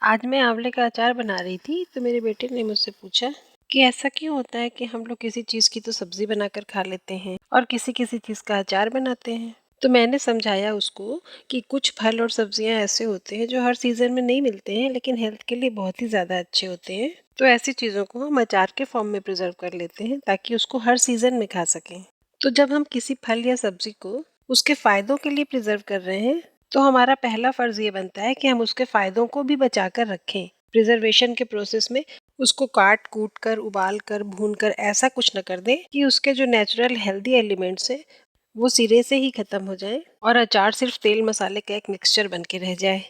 आज मैं आंवले का अचार बना रही थी तो मेरे बेटे ने मुझसे पूछा कि ऐसा क्यों होता है कि हम लोग किसी चीज़ की तो सब्जी बनाकर खा लेते हैं और किसी किसी चीज़ का अचार बनाते हैं। तो मैंने समझाया उसको कि कुछ फल और सब्जियां ऐसे होते हैं जो हर सीज़न में नहीं मिलते हैं लेकिन हेल्थ के लिए बहुत ही ज़्यादा अच्छे होते हैं। तो ऐसी चीज़ों को हम अचार के फॉर्म में प्रिजर्व कर लेते हैं ताकि उसको हर सीज़न में खा सकें। तो जब हम किसी फल या सब्जी को उसके फ़ायदों के लिए प्रिजर्व कर रहे हैं तो हमारा पहला फर्ज ये बनता है कि हम उसके फायदों को भी बचा कर रखें। प्रिजर्वेशन के प्रोसेस में उसको काट कूट कर उबाल कर भून कर ऐसा कुछ न कर दें कि उसके जो नेचुरल हेल्दी एलिमेंट्स हैं वो सिरे से ही खत्म हो जाए और अचार सिर्फ तेल मसाले का एक मिक्सचर बन के रह जाए।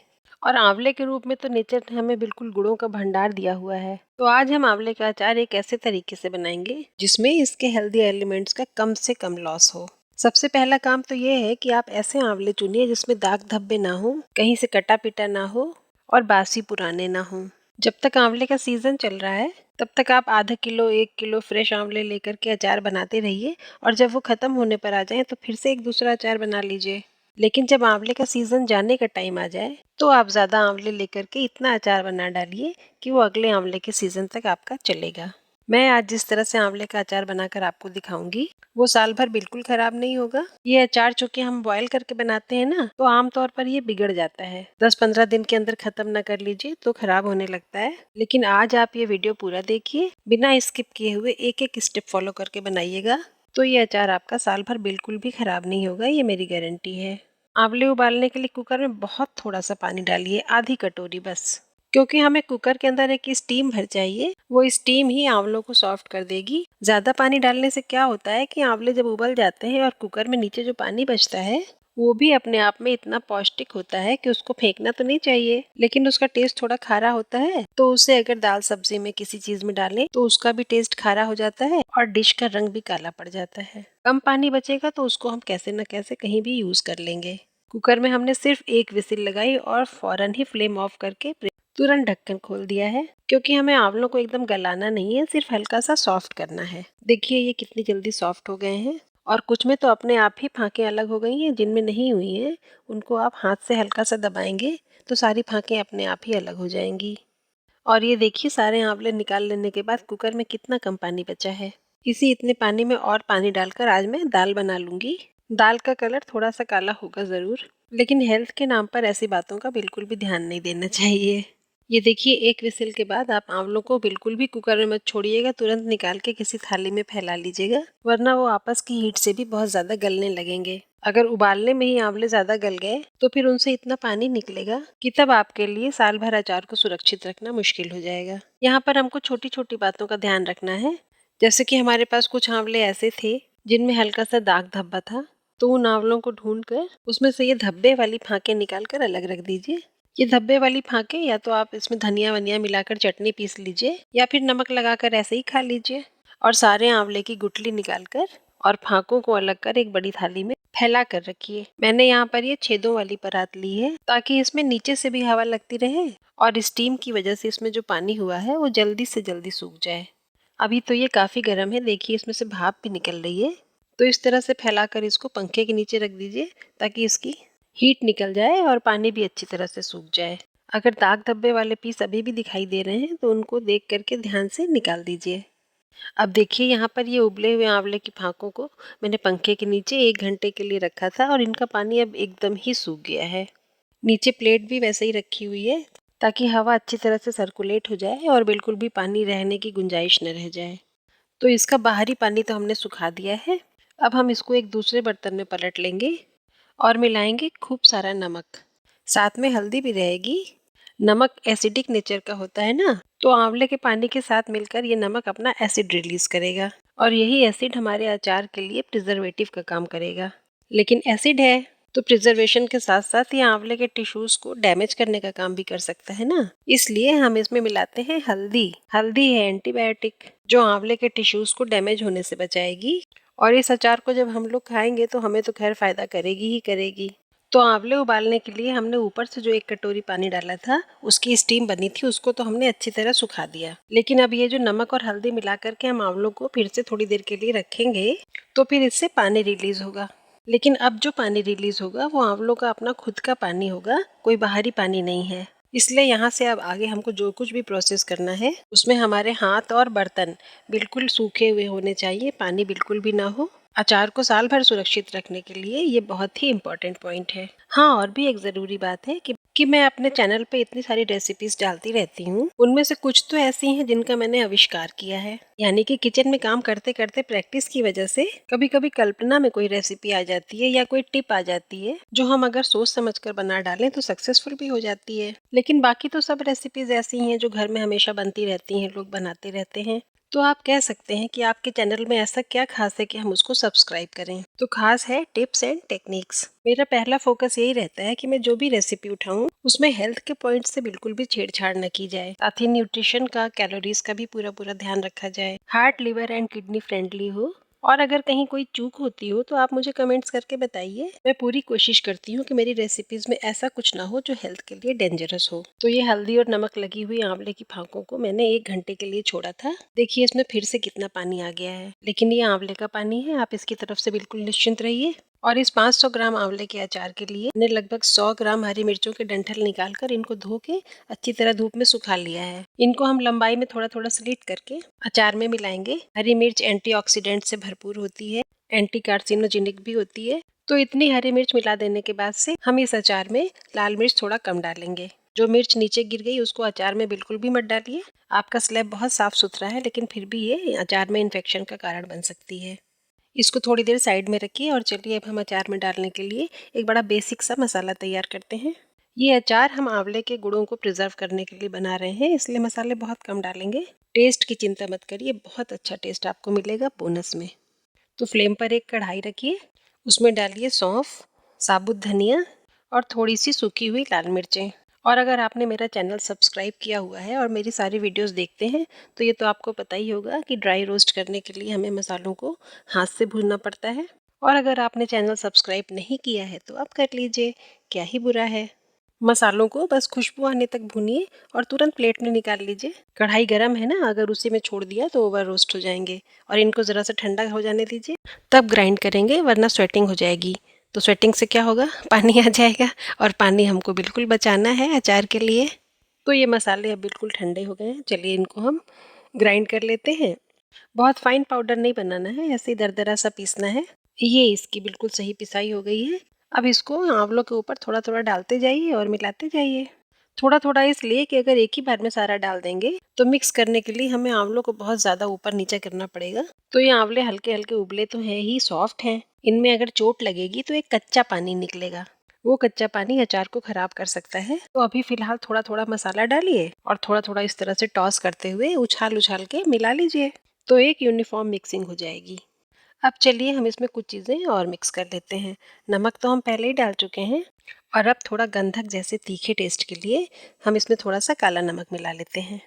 और आंवले के रूप में तो नेचर ने हमें बिल्कुल गुणों का भंडार दिया हुआ है। तो आज हम आंवले का अचार एक ऐसे तरीके से बनाएंगे जिसमें इसके हेल्दी एलिमेंट्स का कम से कम लॉस हो। सबसे पहला काम तो ये है कि आप ऐसे आंवले चुनिए जिसमें दाग धब्बे ना हो, कहीं से कटा पिटा ना हो और बासी पुराने ना हो। जब तक आंवले का सीजन चल रहा है तब तक आप आधा किलो 1 किलो फ्रेश आंवले लेकर के अचार बनाते रहिए और जब वो खत्म होने पर आ जाए तो फिर से एक दूसरा अचार बना लीजिए। लेकिन जब आंवले का सीजन जाने का टाइम आ जाए तो आप ज़्यादा आंवले लेकर के इतना अचार बना डालिए कि वो अगले आंवले के सीजन तक आपका चलेगा। मैं आज जिस तरह से आंवले का अचार बनाकर आपको दिखाऊंगी वो साल भर बिल्कुल खराब नहीं होगा। ये अचार चूंकि हम बॉयल करके बनाते हैं ना तो आमतौर पर ये बिगड़ जाता है, 10-15 दिन के अंदर खत्म न कर लीजिए तो खराब होने लगता है। लेकिन आज आप ये वीडियो पूरा देखिए, बिना स्किप किए हुए एक एक स्टेप फॉलो करके बनाइएगा तो ये अचार आपका साल भर बिल्कुल भी खराब नहीं होगा, ये मेरी गारंटी है। आंवले उबालने के लिए कुकर में बहुत थोड़ा सा पानी डालिए, आधी कटोरी बस, क्योंकि हमें कुकर के अंदर एक स्टीम भर चाहिए। वो स्टीम ही आंवलों को सॉफ्ट कर देगी। ज्यादा पानी डालने से क्या होता है कि आंवले जब उबल जाते हैं और कुकर में नीचे जो पानी बचता है वो भी अपने आप में इतना पौष्टिक होता है कि उसको फेंकना तो नहीं चाहिए, लेकिन उसका टेस्ट थोड़ा खारा होता है तो उसे अगर दाल सब्जी में किसी चीज में डालें तो उसका भी टेस्ट खारा हो जाता है और डिश का रंग भी काला पड़ जाता है। कम पानी बचेगा तो उसको हम कैसे न कैसे कहीं भी यूज कर लेंगे। कुकर में हमने सिर्फ एक विसिल लगाई और फौरन ही फ्लेम ऑफ करके तुरंत ढक्कन खोल दिया है, क्योंकि हमें आंवलों को एकदम गलाना नहीं है, सिर्फ हल्का सा सॉफ्ट करना है। देखिए ये कितनी जल्दी सॉफ्ट हो गए हैं और कुछ में तो अपने आप ही फांकें अलग हो गई हैं, जिनमें नहीं हुई हैं उनको आप हाथ से हल्का सा दबाएंगे तो सारी फांकें अपने आप ही अलग हो जाएंगी। और ये देखिए सारे आंवले निकाल लेने के बाद कुकर में कितना कम पानी बचा है। इसी इतने पानी में और पानी डालकर आज मैं दाल बना लूंगी। दाल का कलर थोड़ा सा काला होगा ज़रूर, लेकिन हेल्थ के नाम पर ऐसी बातों का बिल्कुल भी ध्यान नहीं देना चाहिए। ये देखिए एक विसिल के बाद आप आंवलों को बिल्कुल भी कुकर में मत छोड़िएगा, तुरंत निकाल के किसी थाली में फैला लीजिएगा, वरना वो आपस की हीट से भी बहुत ज़्यादा गलने लगेंगे। अगर उबालने में ही आंवले ज़्यादा गल गए तो फिर उनसे इतना पानी निकलेगा कि तब आपके लिए साल भर अचार को सुरक्षित रखना मुश्किल हो जाएगा। यहाँ पर हमको छोटी छोटी बातों का ध्यान रखना है, जैसे कि हमारे पास कुछ आंवले ऐसे थे जिनमें हल्का सा दाग धब्बा था, तो उन आंवलों को ढूंढकर उसमें से ये धब्बे वाली फांकें निकाल कर अलग रख दीजिए। ये धब्बे वाली फांकें या तो आप इसमें धनिया वनिया मिलाकर चटनी पीस लीजिए या फिर नमक लगाकर ऐसे ही खा लीजिए। और सारे आंवले की गुठली निकालकर और फांकों को अलग कर एक बड़ी थाली में फैला कर रखिए। मैंने यहाँ पर ये छेदों वाली परात ली है ताकि इसमें नीचे से भी हवा लगती रहे और स्टीम की वजह से इसमें जो पानी हुआ है वो जल्दी से जल्दी सूख जाए। अभी तो ये काफ़ी गर्म है, देखिए इसमें से भाप भी निकल रही है। तो इस तरह से फैलाकर इसको पंखे के नीचे रख दीजिए ताकि इसकी हीट निकल जाए और पानी भी अच्छी तरह से सूख जाए। अगर दाग धब्बे वाले पीस अभी भी दिखाई दे रहे हैं तो उनको देख करके ध्यान से निकाल दीजिए। अब देखिए यहाँ पर ये उबले हुए आंवले की फांकों को मैंने पंखे के नीचे 1 घंटे के लिए रखा था और इनका पानी अब एकदम ही सूख गया है। नीचे प्लेट भी वैसे ही रखी हुई है ताकि हवा अच्छी तरह से सर्कुलेट हो जाए और बिल्कुल भी पानी रहने की गुंजाइश न रह जाए। तो इसका बाहरी पानी तो हमने सुखा दिया है। अब हम इसको एक दूसरे बर्तन में पलट लेंगे और मिलाएंगे खूब सारा नमक, साथ में हल्दी भी रहेगी। नमक एसिडिक नेचर का होता है ना, तो आंवले के पानी के साथ मिलकर ये नमक अपना एसिड रिलीज करेगा और यही एसिड हमारे अचार के लिए प्रिजर्वेटिव का काम करेगा। लेकिन एसिड है तो प्रिजर्वेशन के साथ साथ ये आंवले के टिश्यूज को डैमेज करने का काम भी कर सकता है ना, इसलिए हम इसमें मिलाते हैं हल्दी। हल्दी है एंटीबायोटिक जो आंवले के टिश्यूज को डैमेज होने से बचाएगी और इस अचार को जब हम लोग खाएंगे तो हमें तो खैर फायदा करेगी ही करेगी। तो आंवले उबालने के लिए हमने ऊपर से जो 1 कटोरी पानी डाला था उसकी स्टीम बनी थी, उसको तो हमने अच्छी तरह सुखा दिया। लेकिन अब ये जो नमक और हल्दी मिला करके हम आंवलों को फिर से थोड़ी देर के लिए रखेंगे तो फिर इससे पानी रिलीज होगा। लेकिन अब जो पानी रिलीज होगा वो आंवलों का अपना खुद का पानी होगा, कोई बाहरी पानी नहीं है। इसलिए यहाँ से अब आगे हमको जो कुछ भी प्रोसेस करना है उसमें हमारे हाथ और बर्तन बिल्कुल सूखे हुए होने चाहिए, पानी बिल्कुल भी ना हो। अचार को साल भर सुरक्षित रखने के लिए ये बहुत ही इम्पोर्टेंट पॉइंट है। हाँ, और भी एक ज़रूरी बात है कि मैं अपने चैनल पे इतनी सारी रेसिपीज डालती रहती हूँ, उनमें से कुछ तो ऐसी हैं जिनका मैंने आविष्कार किया है। यानी कि किचन में काम करते करते प्रैक्टिस की वजह से कभी कभी कल्पना में कोई रेसिपी आ जाती है या कोई टिप आ जाती है जो हम अगर सोच समझ कर बना डालें तो सक्सेसफुल भी हो जाती है। लेकिन बाकी तो सब रेसिपीज ऐसी हैं जो घर में हमेशा बनती रहती हैं, लोग बनाते रहते हैं। तो आप कह सकते हैं कि आपके चैनल में ऐसा क्या खास है कि हम उसको सब्सक्राइब करें। तो खास है टिप्स एंड टेक्निक्स। मेरा पहला फोकस यही रहता है कि मैं जो भी रेसिपी उठाऊं उसमें हेल्थ के पॉइंट से बिल्कुल भी छेड़छाड़ न की जाए, साथ ही न्यूट्रिशन का, कैलोरीज का भी पूरा पूरा ध्यान रखा जाए, heart, liver and kidney friendly हो। और अगर कहीं कोई चूक होती हो तो आप मुझे कमेंट्स करके बताइए। मैं पूरी कोशिश करती हूँ कि मेरी रेसिपीज में ऐसा कुछ ना हो जो हेल्थ के लिए डेंजरस हो। तो ये हल्दी और नमक लगी हुई आंवले की फांकों को मैंने 1 घंटे के लिए छोड़ा था। देखिए इसमें फिर से कितना पानी आ गया है, लेकिन ये आंवले का पानी है, आप इसकी तरफ से बिल्कुल निश्चिंत रहिए। और इस 500 ग्राम आंवले के अचार के लिए मैंने लगभग 100 ग्राम हरी मिर्चों के डंठल निकालकर इनको धो के अच्छी तरह धूप में सुखा लिया है। इनको हम लंबाई में थोड़ा थोड़ा स्लिट करके अचार में मिलाएंगे। हरी मिर्च एंटीऑक्सीडेंट से भरपूर होती है, एंटी कार्सिनोजेनिक भी होती है। तो इतनी हरी मिर्च मिला देने के बाद से हम इस अचार में लाल मिर्च थोड़ा कम डालेंगे। जो मिर्च नीचे गिर गई उसको अचार में बिल्कुल भी मत डालिए। आपका स्लैब बहुत साफ सुथरा है लेकिन फिर भी ये अचार में इन्फेक्शन का कारण बन सकती है। इसको थोड़ी देर साइड में रखिए और चलिए अब हम अचार में डालने के लिए एक बड़ा बेसिक सा मसाला तैयार करते हैं। ये अचार हम आंवले के गुणों को प्रिजर्व करने के लिए बना रहे हैं, इसलिए मसाले बहुत कम डालेंगे। टेस्ट की चिंता मत करिए, बहुत अच्छा टेस्ट आपको मिलेगा बोनस में। तो फ्लेम पर एक कढ़ाई रखिए, उसमें डालिए सौंफ, साबुत धनिया और थोड़ी सी सूखी हुई लाल मिर्चें। और अगर आपने मेरा चैनल सब्सक्राइब किया हुआ है और मेरी सारी वीडियोस देखते हैं तो ये तो आपको पता ही होगा कि ड्राई रोस्ट करने के लिए हमें मसालों को हाथ से भूनना पड़ता है। और अगर आपने चैनल सब्सक्राइब नहीं किया है तो आप कर लीजिए, क्या ही बुरा है। मसालों को बस खुशबू आने तक भूनिए और तुरंत प्लेट में निकाल लीजिए। कढ़ाई गरम है ना, अगर उसी में छोड़ दिया तो ओवर रोस्ट हो जाएंगे। और इनको ज़रा सा ठंडा हो जाने दीजिए, तब ग्राइंड करेंगे, वरना स्वेटिंग हो जाएगी। तो स्वेटिंग से क्या होगा, पानी आ जाएगा, और पानी हमको बिल्कुल बचाना है अचार के लिए। तो ये मसाले अब बिल्कुल ठंडे हो गए हैं, चलिए इनको हम ग्राइंड कर लेते हैं। बहुत फाइन पाउडर नहीं बनाना है, ऐसे ही दरदरा सा पीसना है। ये इसकी बिल्कुल सही पिसाई हो गई है। अब इसको आंवलों के ऊपर थोड़ा थोड़ा डालते जाइए और मिलाते जाइए। थोड़ा थोड़ा इसलिए कि अगर एक ही बार में सारा डाल देंगे तो मिक्स करने के लिए हमें आंवलों को बहुत ज़्यादा ऊपर नीचे करना पड़ेगा। तो ये आंवले हल्के हल्के उबले तो हैं ही, सॉफ्ट हैं। इनमें अगर चोट लगेगी तो एक कच्चा पानी निकलेगा, वो कच्चा पानी अचार को खराब कर सकता है। तो अभी फिलहाल थोड़ा थोड़ा मसाला डालिए और थोड़ा थोड़ा इस तरह से टॉस करते हुए उछाल उछाल के मिला लीजिए, तो एक यूनिफॉर्म मिक्सिंग हो जाएगी। अब चलिए हम इसमें कुछ चीज़ें और मिक्स कर लेते हैं। नमक तो हम पहले ही डाल चुके हैं, और अब थोड़ा गंधक जैसे तीखे टेस्ट के लिए हम इसमें थोड़ा सा काला नमक मिला लेते हैं।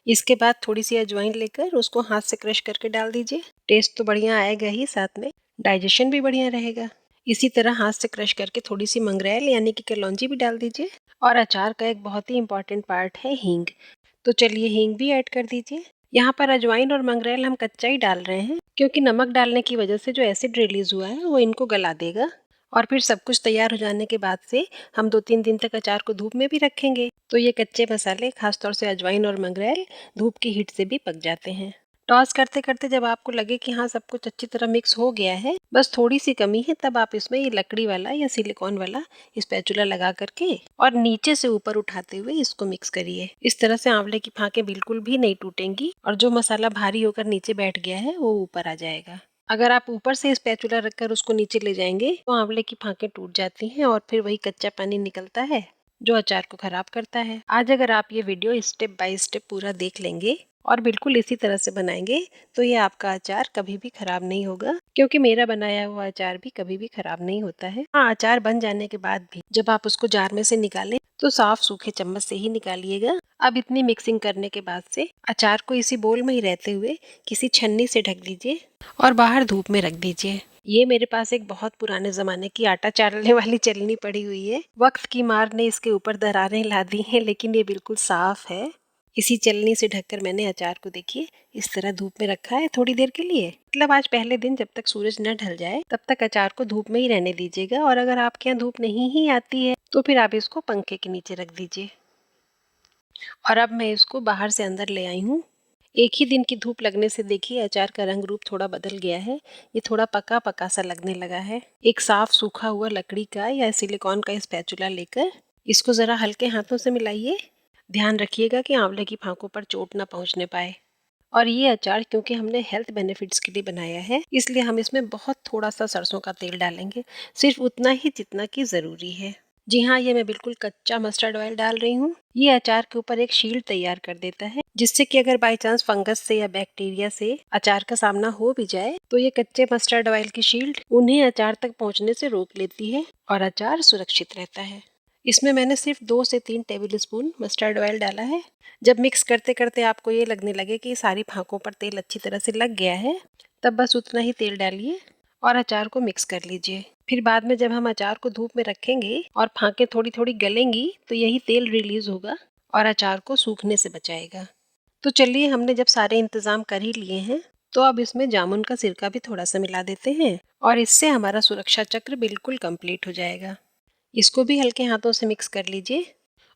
इसके बाद थोड़ी सी अजवाइन लेकर उसको हाथ से क्रश करके डाल दीजिए। टेस्ट तो बढ़िया आएगा ही, साथ में डाइजेशन भी बढ़िया रहेगा। इसी तरह हाथ से क्रश करके थोड़ी सी मंगरेल यानी कि कलौंजी भी डाल दीजिए। और अचार का एक बहुत ही इम्पॉर्टेंट पार्ट है हींग, तो चलिए हींग भी ऐड कर दीजिए। यहाँ पर अजवाइन और मंगरेल हम कच्चा ही डाल रहे हैं, क्योंकि नमक डालने की वजह से जो एसिड रिलीज हुआ है वो इनको गला देगा। और फिर सब कुछ तैयार हो जाने के बाद से हम 2-3 दिन तक अचार को धूप में भी रखेंगे, तो ये कच्चे मसाले, खासतौर से अजवाइन और मंगरेल, धूप की हीट से भी पक जाते हैं। टॉस करते करते जब आपको लगे कि हाँ सब कुछ अच्छी तरह मिक्स हो गया है, बस थोड़ी सी कमी है, तब आप इसमें ये लकड़ी वाला या सिलिकॉन वाला स्पैचुला लगा करके और नीचे से ऊपर उठाते हुए इसको मिक्स करिए। इस तरह से आंवले की फांकें बिल्कुल भी नहीं टूटेंगी और जो मसाला भारी होकर नीचे बैठ गया है वो ऊपर आ जाएगा। अगर आप ऊपर से स्पैचुला रखकर उसको नीचे ले जाएंगे तो आंवले की फांकें टूट जाती हैं और फिर वही कच्चा पानी निकलता है जो अचार को खराब करता है। आज अगर आप ये वीडियो स्टेप बाय स्टेप पूरा देख लेंगे और बिल्कुल इसी तरह से बनाएंगे तो ये आपका अचार कभी भी खराब नहीं होगा, क्योंकि मेरा बनाया हुआ अचार भी कभी भी खराब नहीं होता है। हाँ, अचार बन जाने के बाद भी जब आप उसको जार में से निकालें तो साफ सूखे चम्मच से ही निकालिएगा। अब इतनी मिक्सिंग करने के बाद से अचार को इसी बोल में ही रहते हुए किसी छन्नी से ढक दीजिए और बाहर धूप में रख दीजिए। ये मेरे पास एक बहुत पुराने जमाने की आटा चालने वाली चलनी पड़ी हुई है। वक्त की मार ने इसके ऊपर दरारें ला दी हैं, लेकिन ये बिल्कुल साफ है। इसी चलनी से ढककर मैंने अचार को, देखिए, इस तरह धूप में रखा है थोड़ी देर के लिए। मतलब आज पहले दिन जब तक सूरज न ढल जाए तब तक अचार को धूप में ही रहने दीजिएगा, और अगर आपके यहाँ धूप नहीं ही आती है तो फिर आप इसको पंखे के नीचे रख दीजिए। और अब मैं इसको बाहर से अंदर ले आई हूँ। एक ही दिन की धूप लगने से देखिए अचार का रंग रूप थोड़ा बदल गया है। ये थोड़ा पका पका सा लगने लगा है। एक साफ सूखा हुआ लकड़ी का या सिलिकॉन का स्पैचुला लेकर इसको ज़रा हल्के हाथों से मिलाइए। ध्यान रखिएगा कि आंवले की फांकों पर चोट ना पहुंचने पाए। और ये अचार क्योंकि हमने हेल्थ बेनिफिट्स के लिए बनाया है, इसलिए हम इसमें बहुत थोड़ा सा सरसों का तेल डालेंगे, सिर्फ उतना ही जितना कि ज़रूरी है। जी हाँ, ये मैं बिल्कुल कच्चा मस्टर्ड ऑयल डाल रही हूँ। ये अचार के ऊपर एक शील्ड तैयार कर देता है, जिससे कि अगर बाई चांस फंगस से या बैक्टीरिया से अचार का सामना हो भी जाए तो ये कच्चे मस्टर्ड ऑयल की शील्ड उन्हें अचार तक पहुँचने से रोक लेती है और अचार सुरक्षित रहता है। इसमें मैंने सिर्फ 2 से 3 टेबल स्पून मस्टर्ड ऑयल डाला है। जब मिक्स करते करते आपको ये लगने लगे कि सारी फांकों पर तेल अच्छी तरह से लग गया है, तब बस उतना ही तेल डालिए और अचार को मिक्स कर लीजिए। फिर बाद में जब हम अचार को धूप में रखेंगे और फांकें थोड़ी थोड़ी गलेंगी तो यही तेल रिलीज होगा और अचार को सूखने से बचाएगा। तो चलिए, हमने जब सारे इंतजाम कर ही लिए हैं तो अब इसमें जामुन का सिरका भी थोड़ा सा मिला देते हैं और इससे हमारा सुरक्षा चक्र बिल्कुल कंप्लीट हो जाएगा। इसको भी हल्के हाथों से मिक्स कर लीजिए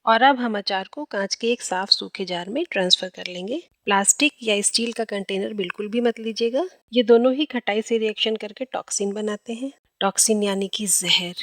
और अब हम अचार को कांच के एक साफ सूखे जार में ट्रांसफर कर लेंगे। प्लास्टिक या स्टील का कंटेनर बिल्कुल भी मत लीजिएगा। ये दोनों ही खटाई से रिएक्शन करके टॉक्सिन बनाते हैं। टॉक्सिन यानी कि जहर।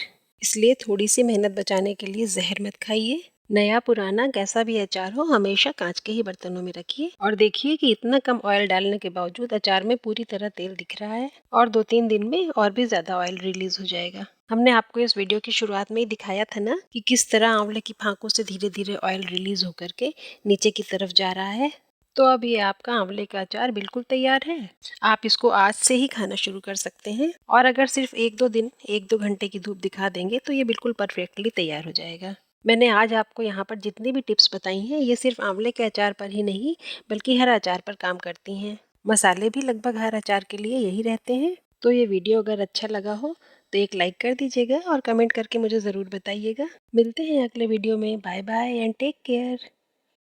इसलिए थोड़ी सी मेहनत बचाने के लिए जहर मत खाइए। नया पुराना कैसा भी अचार हो हमेशा कांच के ही बर्तनों में रखिए और देखिए कि इतना कम ऑयल डालने के बावजूद अचार में पूरी तरह तेल दिख रहा है और 2-3 दिन में और भी ज्यादा ऑयल रिलीज हो जाएगा। हमने आपको इस वीडियो की शुरुआत में ही दिखाया था ना कि किस तरह आंवले की फांकों से धीरे धीरे ऑयल रिलीज होकर के नीचे की तरफ जा रहा है। तो अब ये आपका आंवले का अचार बिल्कुल तैयार है। आप इसको आज से ही खाना शुरू कर सकते हैं और अगर सिर्फ 1-2 दिन 1-2 घंटे की धूप दिखा देंगे तो ये बिल्कुल परफेक्टली तैयार हो जाएगा। मैंने आज आपको यहाँ पर जितनी भी टिप्स बताई हैं ये सिर्फ आंवले के अचार पर ही नहीं बल्कि हर अचार पर काम करती हैं। मसाले भी लगभग हर अचार के लिए यही रहते हैं। तो ये वीडियो अगर अच्छा लगा हो तो एक लाइक कर दीजिएगा और कमेंट करके मुझे ज़रूर बताइएगा। मिलते हैं अगले वीडियो में। Bye bye and take care.